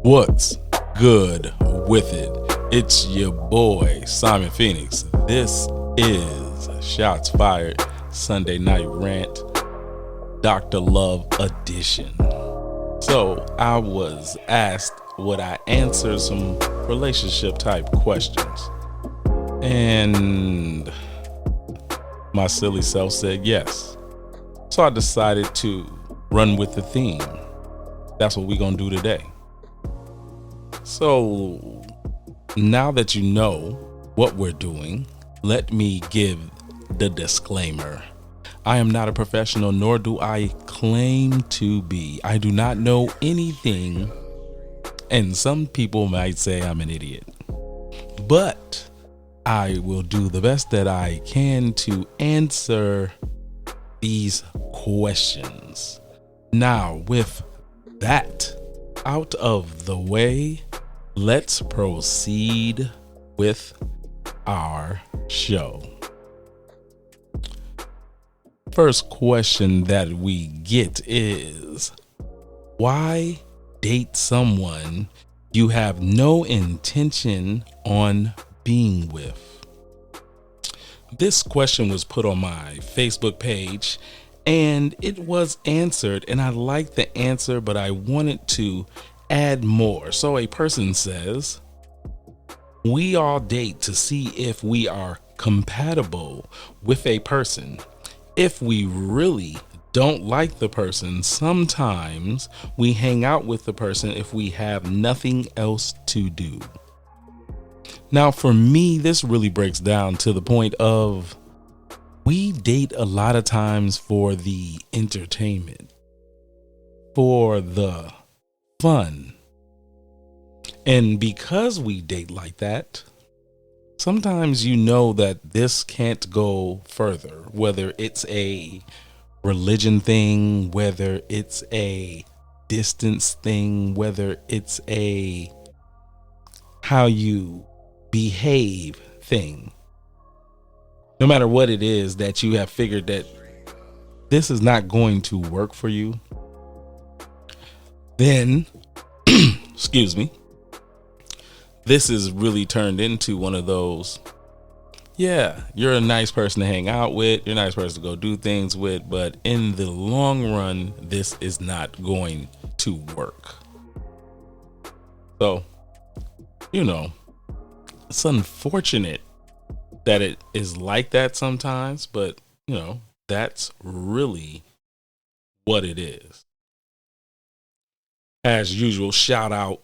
What's good with it? It's your boy, Simon Phoenix. This is Shots Fired Sunday Night Rant, Dr. Love Edition. So I was asked would I answer some relationship type questions. And my silly self said yes. So I decided to run with the theme. That's what we're going to do today. So now that you know what we're doing, let me give the disclaimer. I am not a professional, nor do I claim to be. I do not know anything, and some people might say I'm an idiot. But I will do the best that I can to answer these questions. Now, with that out of the way, let's proceed with our show. First question that we get is, why date someone you have no intention on being with? This question was put on my Facebook page and it was answered, and I liked the answer, but I wanted to add more. So a person says, we all date to see if we are compatible with a person. If we really don't like the person, sometimes we hang out with the person if we have nothing else to do. Now, for me, this really breaks down to the point of we date a lot of times for the entertainment, for the fun. And because we date like that, sometimes you know that this can't go further, whether it's a religion thing, whether it's a distance thing, whether it's a how you behave thing. No matter what it is that you have figured that this is not going to work for you, then, excuse me, this is really turned into one of those, yeah, you're a nice person to hang out with, you're a nice person to go do things with, but in the long run, this is not going to work. So, it's unfortunate that it is like that sometimes, but that's really what it is. As usual, shout out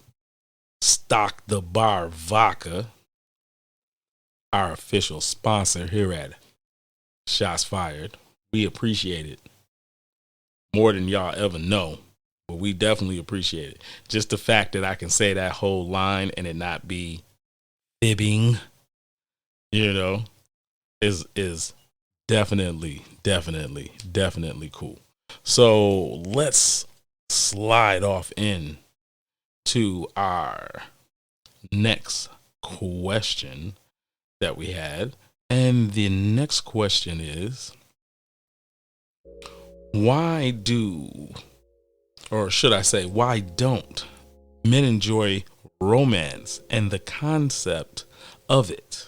Stock the Bar Vodka, our official sponsor here at Shots Fired. We appreciate it more than y'all ever know, but we definitely appreciate it. Just the fact that I can say that whole line and it not be fibbing, is definitely cool. So let's slide off in to our next question that we had. And the next question is, why don't men enjoy romance and the concept of it?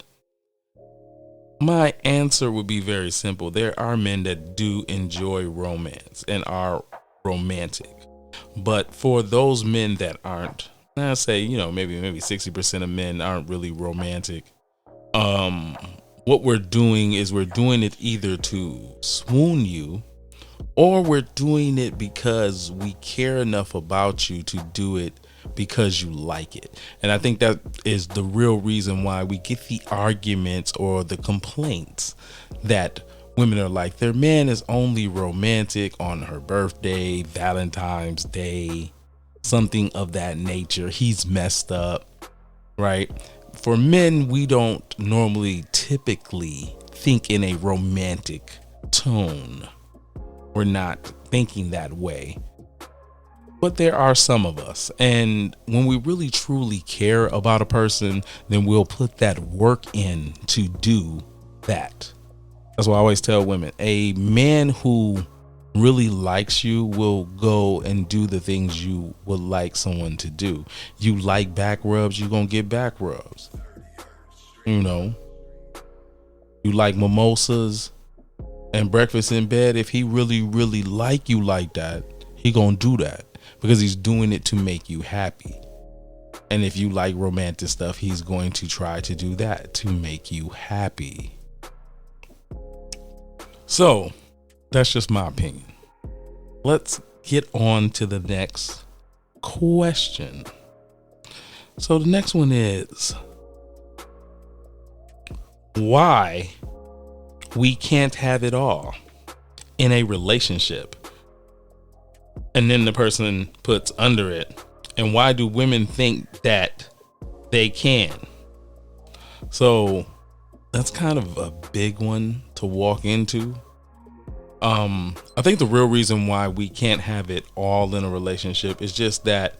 My answer would be very simple. There are men that do enjoy romance and are romantic. But for those men that aren't, I say, maybe 60% of men aren't really romantic. What we're doing is we're doing it either to swoon you, or we're doing it because we care enough about you to do it because you like it. And I think that is the real reason why we get the arguments or the complaints that women are like, their man is only romantic on her birthday, Valentine's Day, something of that nature. He's messed up, right? For men, we don't normally typically think in a romantic tone. We're not thinking that way. But there are some of us, and when we really truly care about a person, then we'll put that work in to do that. That's why I always tell women, a man who really likes you will go and do the things you would like someone to do. You like back rubs, you're going to get back rubs. You know, you like mimosas and breakfast in bed. If he really, really like you like that, he going to do that because he's doing it to make you happy. And if you like romantic stuff, he's going to try to do that to make you happy. So that's just my opinion. Let's get on to the next question. So the next one is why we can't have it all in a relationship. And then the person puts under it, and why do women think that they can? So that's kind of a big one to walk into. I think the real reason why we can't have it all in a relationship is just that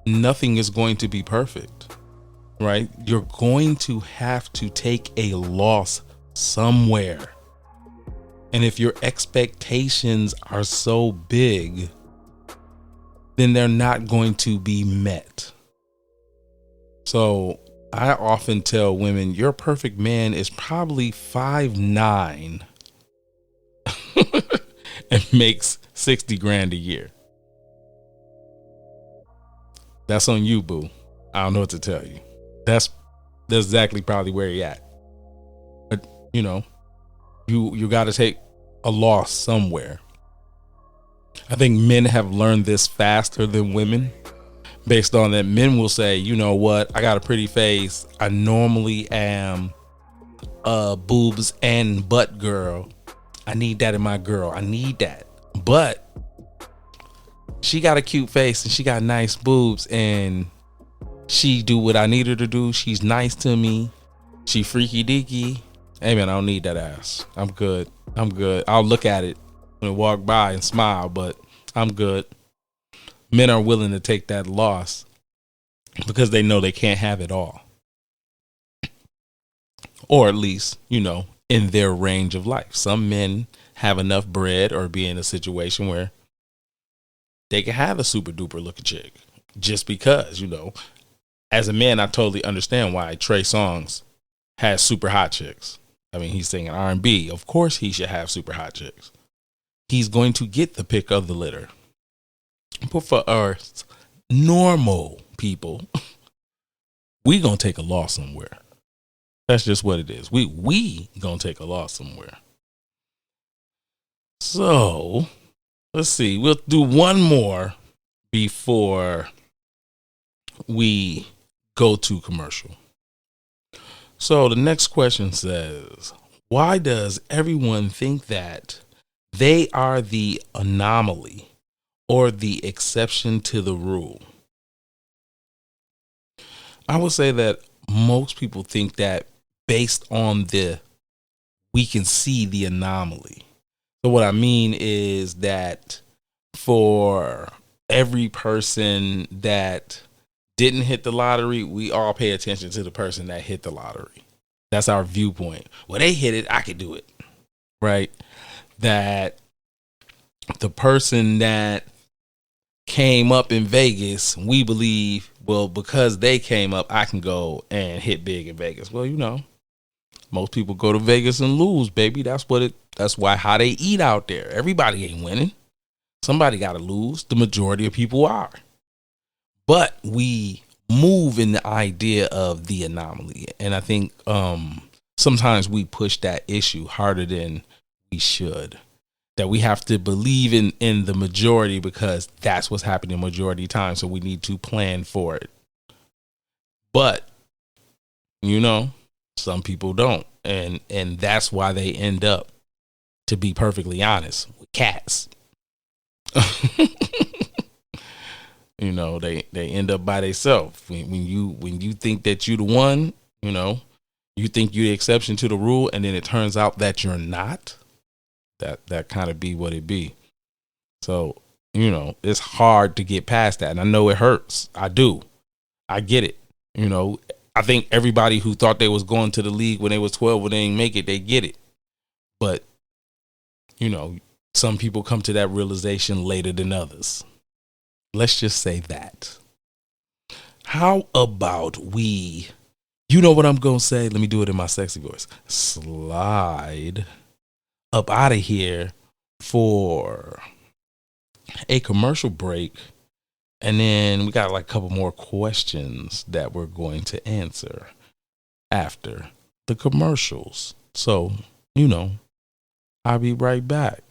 nothing is going to be perfect, right? You're going to have to take a loss somewhere. And if your expectations are so big, then they're not going to be met. So I often tell women, your perfect man is probably 5'9" and makes 60 grand a year. That's on you, boo. I don't know what to tell you. That's exactly probably where you're at. But you know, you got to take a loss somewhere. I think men have learned this faster than women, based on that. Men will say, you know what, I got a pretty face. I normally am a boobs and butt girl. I need that in my girl. I need that. But she got a cute face and she got nice boobs and she do what I need her to do. She's nice to me. She freaky deaky. Hey man, I don't need that ass. I'm good. I'll look at it and walk by and smile, but I'm good. Men are willing to take that loss because they know they can't have it all. Or at least, you know, in their range of life. Some men have enough bread or be in a situation where they can have a super duper looking chick just because, you know, as a man, I totally understand why Trey Songz has super hot chicks. I mean, he's singing R&B. Of course he should have super hot chicks. He's going to get the pick of the litter. But for us normal people, we gonna take a loss somewhere. That's just what it is. We gonna take a loss somewhere. So let's see. We'll do one more before we go to commercial. So the next question says, why does everyone think that they are the anomaly or the exception to the rule? I would say that most people think that based on we can see the anomaly. So what I mean is that for every person that didn't hit the lottery, we all pay attention to the person that hit the lottery. That's our viewpoint. Well, they hit it, I could do it. Right? That the person that came up in Vegas, we believe, well, because they came up, I can go and hit big in Vegas. Well, you know, most people go to Vegas and lose, baby. That's how they eat out there. Everybody ain't winning. Somebody got to lose. The majority of people are. But we move in the idea of the anomaly. And I think sometimes we push that issue harder than we should. That we have to believe in the majority because that's what's happening majority of time. So we need to plan for it. But, you know, some people don't. And that's why they end up, to be perfectly honest, with cats. You know, they end up by themselves. When you think that you the one, you know, you think you're the exception to the rule, and then it turns out that you're not. That kind of be what it be. So, you know, it's hard to get past that. And I know it hurts. I do. I get it. You know, I think everybody who thought they was going to the league when they was 12, when they didn't make it, they get it. But, you know, Some people come to that realization later than others. Let's just say that. How about you know what I'm going to say? Let me do it in my sexy voice. Slide up out of here for a commercial break. And then we got like a couple more questions that we're going to answer after the commercials. So, I'll be right back.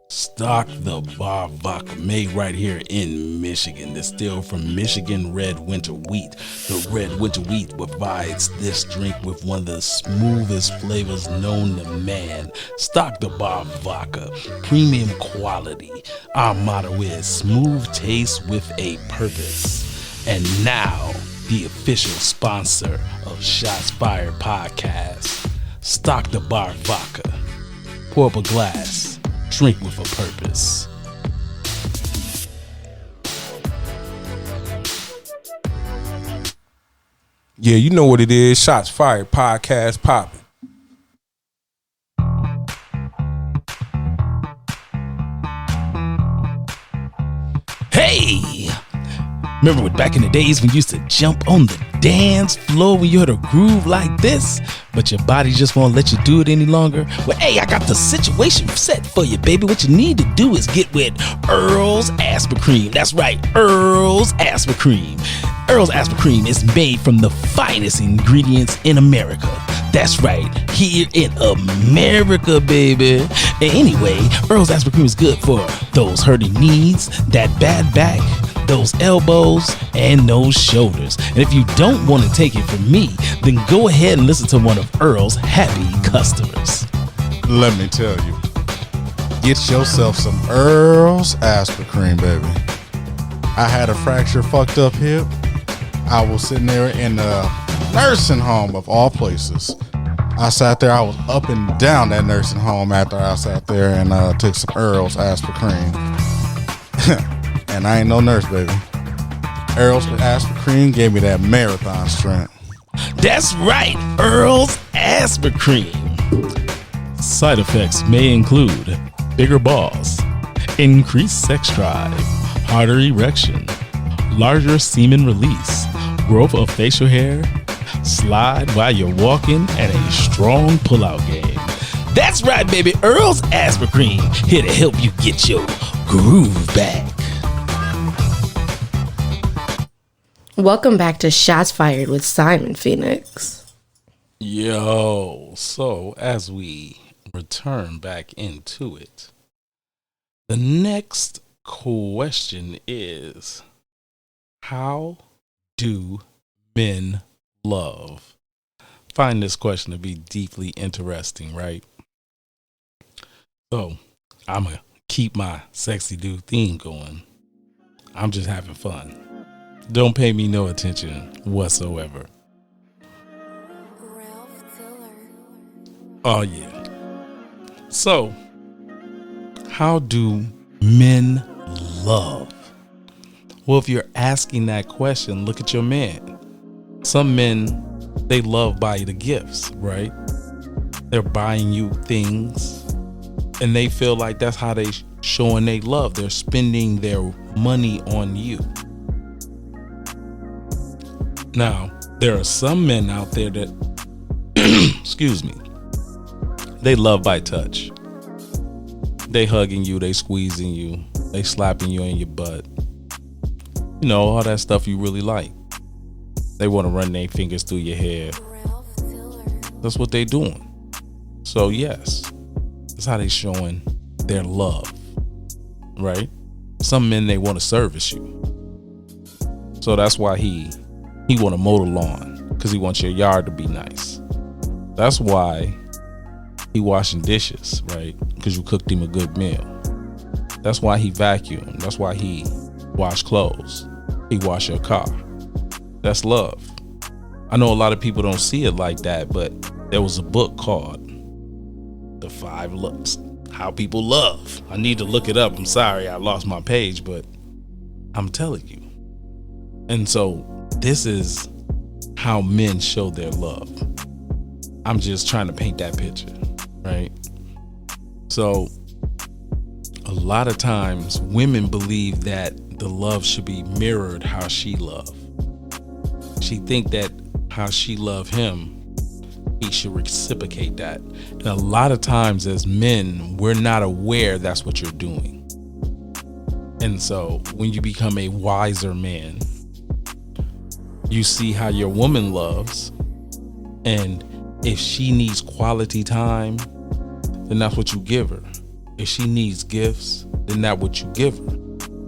Stock the bar vodka made right here in Michigan. Distilled from Michigan red winter wheat. The red winter wheat provides this drink with one of the smoothest flavors known to man. Stock the bar vodka, premium quality. Our motto is smooth taste with a purpose. And now, the official sponsor of Shots Fired Podcast. Stock the bar vodka. Pour up a glass. Drink with a purpose. Yeah, you know what it is. Shots Fired Podcast popping. Hey! Remember back in the days when you used to jump on the dance floor when you heard a groove like this, but your body just won't let you do it any longer? Well, hey, I got the situation set for you, baby. What you need to do is get with Earl's Asper Cream. That's right, Earl's Asper Cream. Earl's Asper Cream is made from the finest ingredients in America. That's right, here in America, baby. And anyway, Earl's Asper Cream is good for those hurting knees, that bad back, those elbows, and those shoulders. And if you don't want to take it from me, then go ahead and listen to one of Earl's happy customers. Let me tell you, get yourself some Earl's Asper Cream, baby. I had a fractured, fucked up hip. I was sitting there in a nursing home of all places. I sat there, I was up and down that nursing home after I sat there and took some Earl's Asper Cream. And I ain't no nurse, baby. Earl's Asper Cream gave me that marathon strength. That's right, Earl's Asper Cream. Side effects may include bigger balls, increased sex drive, harder erection, larger semen release, growth of facial hair, slide while you're walking, and a strong pullout game. That's right, baby. Earl's Asper Cream, here to help you get your groove back. Welcome back to Shots Fired with Simon Phoenix. Yo, so as we return back into it, the next question is, how do men love? Find this question to be deeply interesting, right? So I'm going to keep my sexy dude theme going. I'm just having fun. Don't pay me no attention whatsoever. Oh, yeah. So, how do men love? Well, if you're asking that question, look at your man. Some men, they love by the gifts, right? They're buying you things, and they feel like that's how they showing they love. They're spending their money on you. Now, there are some men out there that, excuse me, they love by touch. They hugging you, they squeezing you, they slapping you in your butt. You know, all that stuff you really like. They want to run their fingers through your hair. That's what they doing. So yes, that's how they showing their love, right? Some men, they want to service you. So that's why he want to mow the lawn, because he wants your yard to be nice. That's why he washing dishes, right? Because you cooked him a good meal. That's why he vacuumed. That's why he wash clothes. He wash your car. That's love. I know a lot of people don't see it like that, but there was a book called The 5 Looks, How People Love. I need to look it up. I'm sorry, I lost my page, but I'm telling you. And so this is how men show their love. I'm just trying to paint that picture, right? So a lot of times women believe that the love should be mirrored how she loved. She think that how she loved him, he should reciprocate that. And a lot of times as men, we're not aware that's what you're doing. And so when you become a wiser man, you see how your woman loves, and if she needs quality time, then that's what you give her. If she needs gifts, then that's what you give her.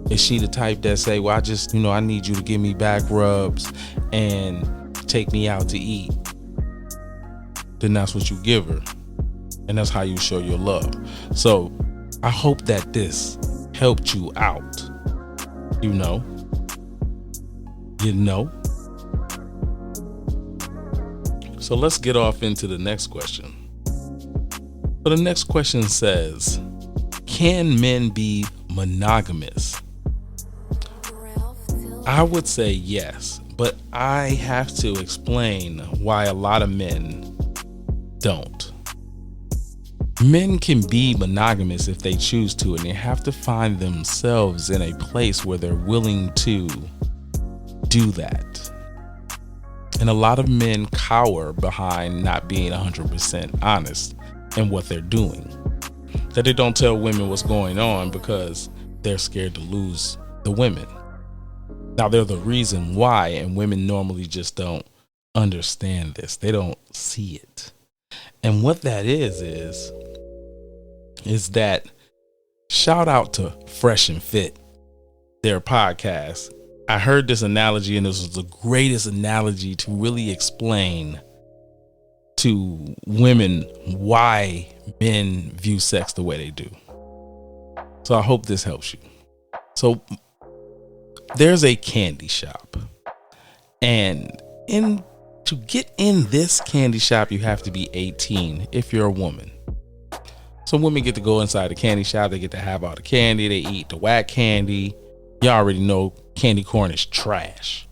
Is she the type that say, well, I need you to give me back rubs and take me out to eat, then that's what you give her. And that's how you show your love. So I hope that this helped you out. You know. So let's get off into the next question. So the next question says, can men be monogamous? I would say yes, but I have to explain why a lot of men don't. Men can be monogamous if they choose to, and they have to find themselves in a place where they're willing to do that. And a lot of men cower behind not being 100% honest in what they're doing. That they don't tell women what's going on because they're scared to lose the women. Now, they're the reason why, and women normally just don't understand this. They don't see it. And what that is that, shout out to Fresh and Fit, their podcast. I heard this analogy, and this was the greatest analogy to really explain to women why men view sex the way they do. So I hope this helps you. So there's a candy shop, and to get in this candy shop, you have to be 18 if you're a woman. So women get to go inside the candy shop. They get to have all the candy. They eat the whack candy. You already know candy corn is trash.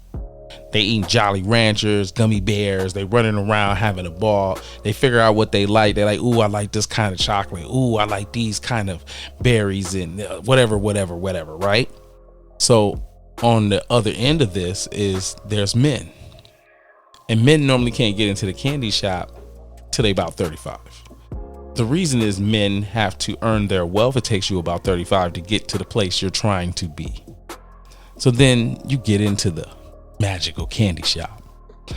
They eat Jolly Ranchers, gummy bears. They running around having a ball. They figure out what they like. They're like, ooh, I like this kind of chocolate. Ooh, I like these kind of berries and whatever, right? So on the other end of this is there's men. And men normally can't get into the candy shop till they about 35. The reason is men have to earn their wealth. It takes you about 35 to get to the place you're trying to be. So then you get into the magical candy shop.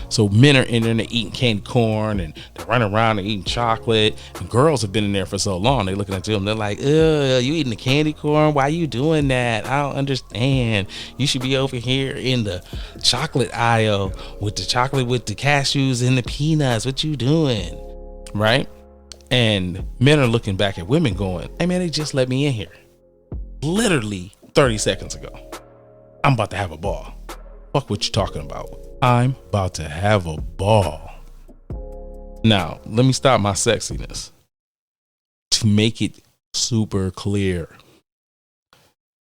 So men are in there and they're eating candy corn and they're running around and eating chocolate. And girls have been in there for so long. They're looking at them. They're like, ugh, you eating the candy corn? Why are you doing that? I don't understand. You should be over here in the chocolate aisle with the chocolate with the cashews and the peanuts. What you doing? Right? And men are looking back at women going, hey man, they just let me in here. Literally 30 seconds ago. I'm about to have a ball. Fuck what you talking about. I'm about to have a ball. Now, let me stop my sexiness to make it super clear.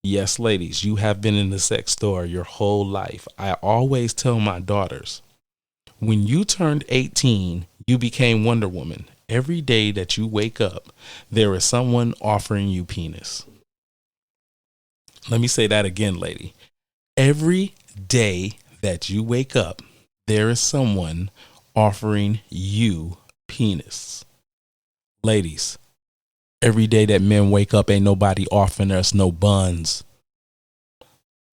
Yes, ladies, you have been in the sex store your whole life. I always tell my daughters, when you turned 18, you became Wonder Woman. Every day that you wake up, there is someone offering you penis. Let me say that again, lady. Every day that you wake up, there is someone offering you penis. Ladies, every day that men wake up, ain't nobody offering us no buns.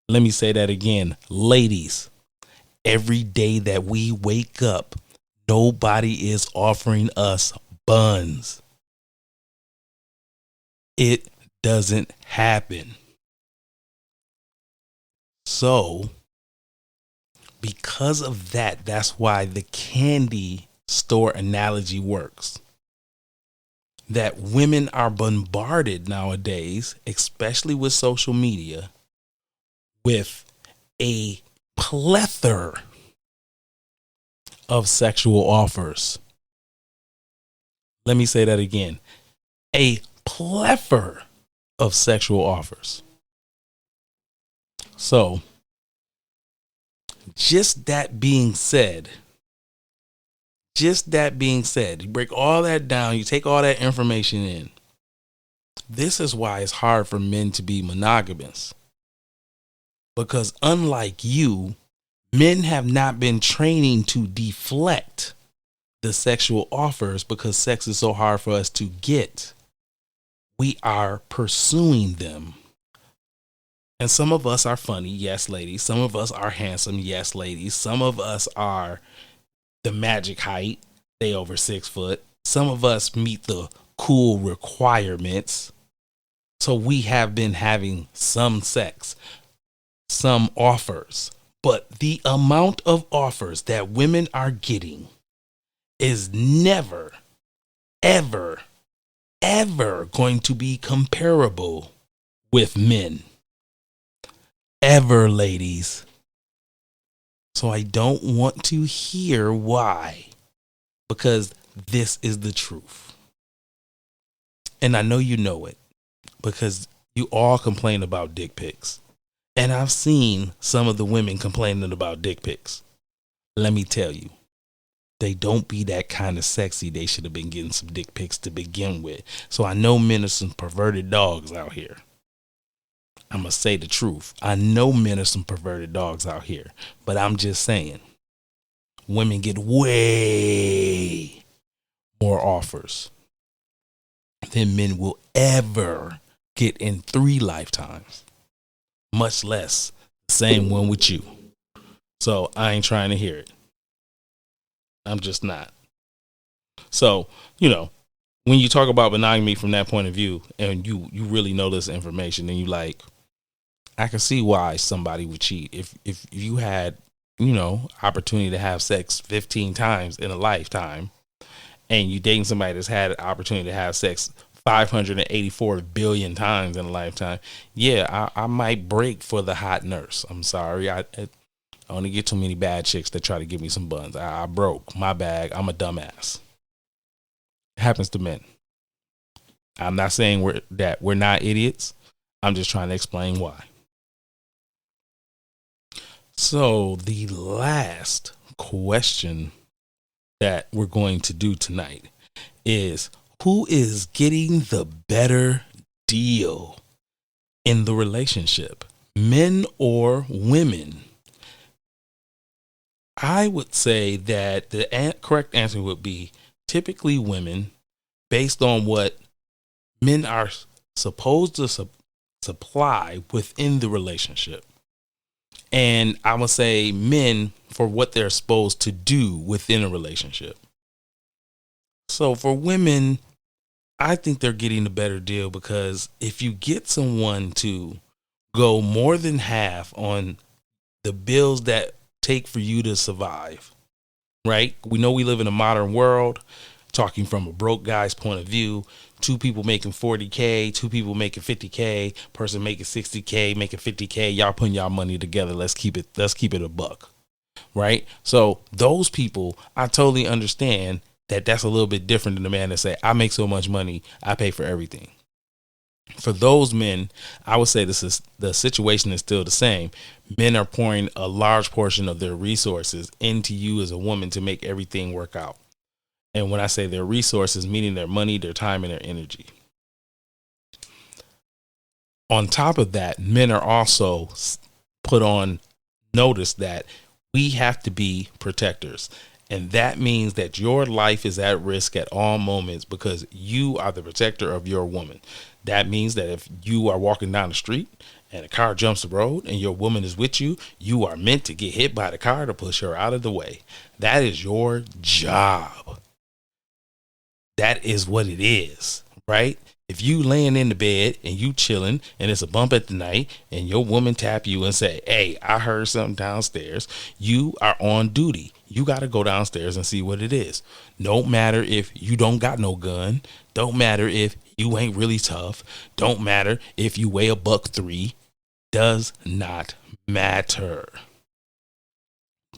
Let me say that again. Ladies, every day that we wake up, nobody is offering us buns. It doesn't happen. So, because of that, that's why the candy store analogy works. That women are bombarded nowadays, especially with social media, with a plethora of sexual offers. Let me say that again. A plethora of sexual offers. So, just that being said, Just that being said, you break all that down, you take all that information in. This is why it's hard for men to be monogamous. Because unlike you, men have not been training to deflect the sexual offers because sex is so hard for us to get. We are pursuing them. And some of us are funny, yes, ladies. Some of us are handsome, yes, ladies. Some of us are the magic height, they over 6 foot. Some of us meet the cool requirements. So we have been having some sex, some offers. But the amount of offers that women are getting is never, ever, ever going to be comparable with men. Ever, ladies. So I don't want to hear why, because this is the truth. And I know you know it because you all complain about dick pics. And I've seen some of the women complaining about dick pics. Let me tell you, they don't be that kind of sexy. They should have been getting some dick pics to begin with. So I know men are some perverted dogs out here. I'm going to say the truth. I know men are some perverted dogs out here, but I'm just saying women get way more offers than men will ever get in 3 lifetimes, much less the same one with you. So I ain't trying to hear it. I'm just not. So, when you talk about monogamy from that point of view and you really know this information and you like, I can see why somebody would cheat. If you had, opportunity to have sex 15 times in a lifetime and you dating somebody that's had an opportunity to have sex 584 billion times in a lifetime, yeah, I might break for the hot nurse. I'm sorry. I only get too many bad chicks that try to give me some buns. I broke my bag. I'm a dumbass. It happens to men. I'm not saying we're not idiots. I'm just trying to explain why. So the last question that we're going to do tonight is, who is getting the better deal in the relationship, men or women? I would say that the correct answer would be typically women, based on what men are supposed to supply within the relationship. And I would say men for what they're supposed to do within a relationship. So for women, I think they're getting a better deal because if you get someone to go more than half on the bills that take for you to survive, right? We know we live in a modern world, talking from a broke guy's point of view. 2 people making 40K, 2 people making 50K, person making 60K, making 50K. Y'all putting y'all money together. Let's keep it a buck, right? So those people, I totally understand that that's a little bit different than the man that say, I make so much money, I pay for everything. For those men, I would say the situation is still the same. Men are pouring a large portion of their resources into you as a woman to make everything work out. And when I say their resources, meaning their money, their time, and their energy. On top of that, men are also put on notice that we have to be protectors. And that means that your life is at risk at all moments because you are the protector of your woman. That means that if you are walking down the street and a car jumps the road and your woman is with you, you are meant to get hit by the car to push her out of the way. That is your job. That is what it is, right? If you laying in the bed and you chilling and it's a bump at the night and your woman tap you and say, hey, I heard something downstairs, you are on duty. You got to go downstairs and see what it is. Don't matter if you don't got no gun. Don't matter if you ain't really tough. Don't matter if you weigh $103. Does not matter.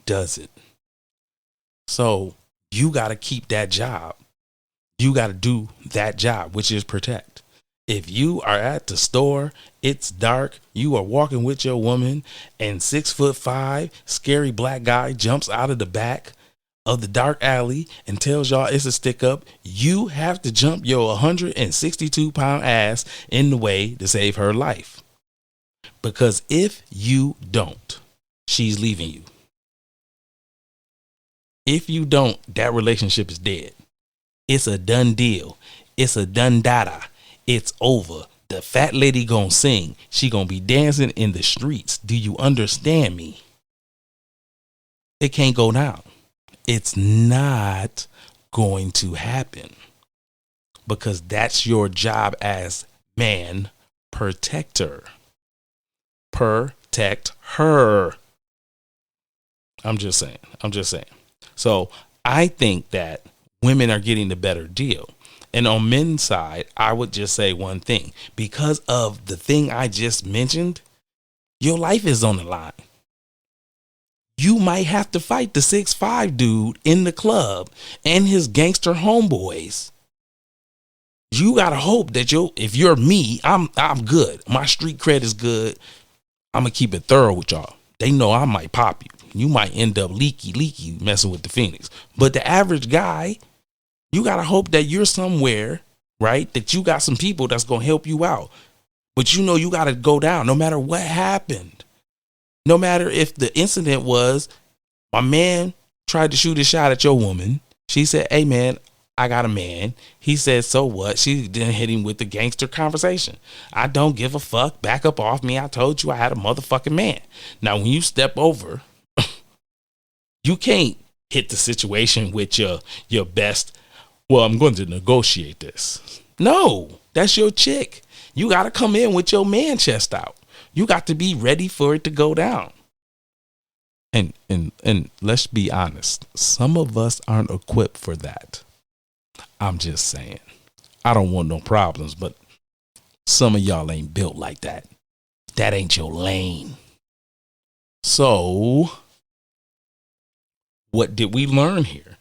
Does it? So you got to keep that job. You got to do that job, which is protect. If you are at the store, it's dark, you are walking with your woman and 6'5", scary black guy jumps out of the back of the dark alley and tells y'all it's a stick up, you have to jump your 162-pound ass in the way to save her life. Because if you don't, she's leaving you. If you don't, that relationship is dead. It's a done deal. It's a done dada. It's over. The fat lady gonna sing. She gonna be dancing in the streets. Do you understand me? It can't go down. It's not going to happen. Because that's your job as man protector. Protect her. I'm just saying. So I think that women are getting the better deal. And on men's side, I would just say one thing. Because of the thing I just mentioned, your life is on the line. You might have to fight the 6'5" dude in the club and his gangster homeboys. You gotta hope that if you're me, I'm good. My street cred is good. I'm gonna keep it thorough with y'all. They know I might pop you. You might end up leaky messing with the Phoenix. But the average guy, you got to hope that you're somewhere, right? That you got some people that's going to help you out. But you know you got to go down no matter what happened. No matter if the incident was my man tried to shoot a shot at your woman. She said, hey, man, I got a man. He said, so what? She then hit him with the gangster conversation. I don't give a fuck. Back up off me. I told you I had a motherfucking man. Now, when you step over, you can't hit the situation with your best. Well, I'm going to negotiate this. No, that's your chick. You got to come in with your man chest out. You got to be ready for it to go down. And let's be honest. Some of us aren't equipped for that. I'm just saying. I don't want no problems, but some of y'all ain't built like that. That ain't your lane. So, what did we learn here?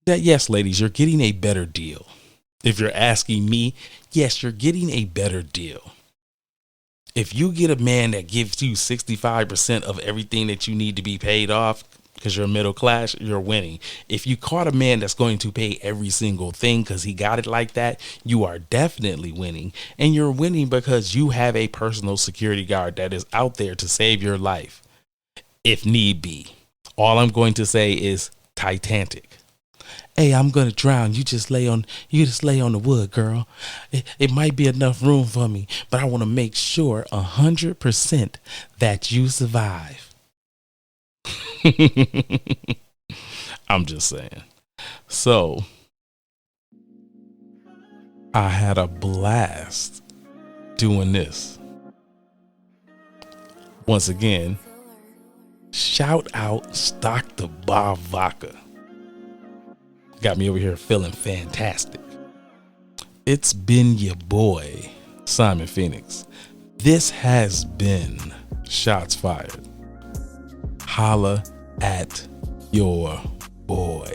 That yes, ladies, you're getting a better deal. If you're asking me, yes, you're getting a better deal. If you get a man that gives you 65% of everything that you need to be paid off because you're middle class, you're winning. If you caught a man that's going to pay every single thing because he got it like that, you are definitely winning. And you're winning because you have a personal security guard that is out there to save your life if need be. All I'm going to say is Titanic. Hey, I'm gonna drown. You just lay on the wood, girl. It might be enough room for me, but I want to make sure 100% that you survive. I'm just saying. So I had a blast doing this. Once again, shout out Stock the Bar Vodka. Got me over here feeling fantastic. It's been your boy, Simon Phoenix. This has been Shots Fired. Holla at your boy.